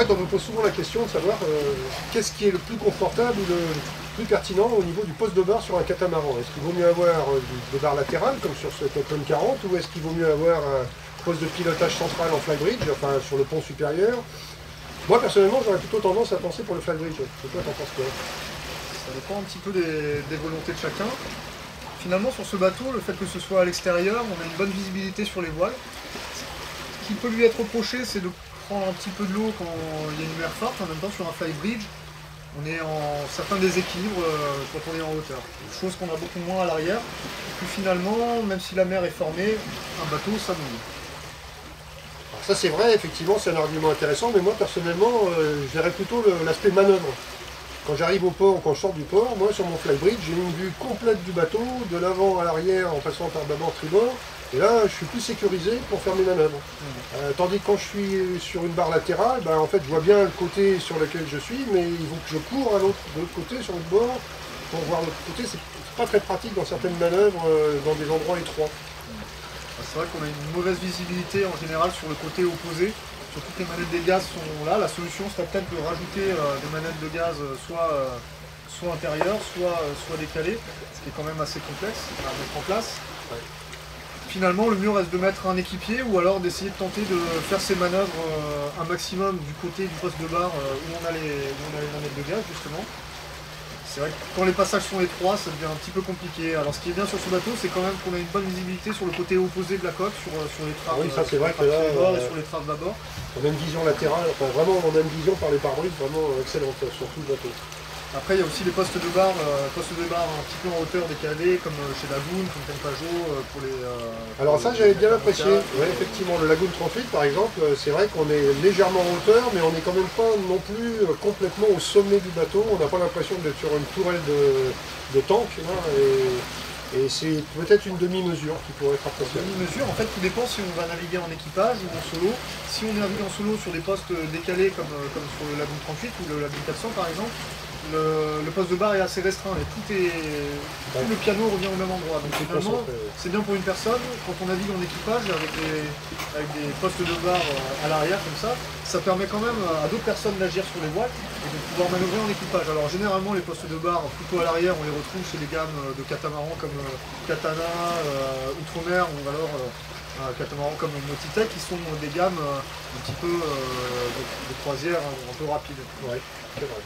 fait, on me pose souvent la question de savoir qu'est-ce qui est le plus confortable ou le plus pertinent au niveau du poste de barre sur un catamaran. Est-ce qu'il vaut mieux avoir des barres latérales, comme sur ce Capcom 40, ou est-ce qu'il vaut mieux avoir un poste de pilotage central en flybridge, enfin sur le pont supérieur? Moi, personnellement, j'aurais plutôt tendance à penser pour le flybridge. Et toi, t'en penses quoi? Ça dépend un petit peu des volontés de chacun. Finalement, sur ce bateau, le fait que ce soit à l'extérieur, on a une bonne visibilité sur les voiles. Ce qui peut lui être reproché, c'est de prendre un petit peu de l'eau quand il y a une mer forte. En même temps, sur un flybridge, on est en certain déséquilibre quand on est en hauteur. Chose qu'on a beaucoup moins à l'arrière. Et puis finalement, même si la mer est formée, un bateau, ça mouille. Alors ça, c'est vrai, effectivement, c'est un argument intéressant, mais moi, personnellement, je verrais plutôt l'aspect manœuvre. Quand j'arrive au port ou quand je sors du port, moi sur mon flybridge, j'ai une vue complète du bateau, de l'avant à l'arrière en passant par bâbord, tribord, et là je suis plus sécurisé pour faire mes manœuvres. Tandis que quand je suis sur une barre latérale, ben, en fait je vois bien le côté sur lequel je suis, mais il faut que je cours de l'autre côté, sur l'autre bord, pour voir l'autre côté. C'est pas très pratique dans certaines manœuvres, dans des endroits étroits. C'est vrai qu'on a une mauvaise visibilité en général sur le côté opposé. Sur toutes les manettes des gaz sont là. La solution serait peut-être de rajouter des manettes de gaz soit intérieures, soit décalées, ce qui est quand même assez complexe à mettre en place. Ouais. Finalement, le mieux reste de mettre un équipier ou alors d'essayer de tenter de faire ces manœuvres un maximum du côté du poste de barre où on a les manettes de gaz justement. C'est vrai que quand les passages sont étroits, ça devient un petit peu compliqué. Alors ce qui est bien sur ce bateau, c'est quand même qu'on a une bonne visibilité sur le côté opposé de la coque, sur les traves, Oui, ça c'est vrai que là, et sur les traves bâbord. on a une vision latérale, enfin vraiment on a une vision par les pare-brises vraiment excellente sur tout le bateau. Après, il y a aussi les postes de barre un petit peu en hauteur décalés, comme chez Lagoon, comme Tenpajo, pour les... Alors ça j'avais bien apprécié, ouais. ouais, effectivement, le Lagoon 38 par exemple, c'est vrai qu'on est légèrement en hauteur, mais on n'est quand même pas non plus complètement au sommet du bateau, on n'a pas l'impression d'être sur une tourelle de tank, là, et c'est peut-être une demi-mesure qui pourrait être appréciée. Demi-mesure, en fait, tout dépend si on va naviguer en équipage ou en solo. Si on navigue en solo sur des postes décalés, comme sur le Lagoon 38 ou le Lagoon 400 par exemple, le poste de barre est assez restreint et tout le piano revient au même endroit. Donc finalement, c'est bien pour une personne. Quand on navigue en équipage avec des postes de barre à l'arrière comme ça permet quand même à d'autres personnes d'agir sur les voiles et de pouvoir manœuvrer en équipage. Alors généralement, les postes de barre plutôt à l'arrière, on les retrouve chez des gammes de catamarans comme Katana, Outremer ou alors un catamaran comme Motitech qui sont des gammes un petit peu de croisière un peu rapides. Ouais, c'est vrai.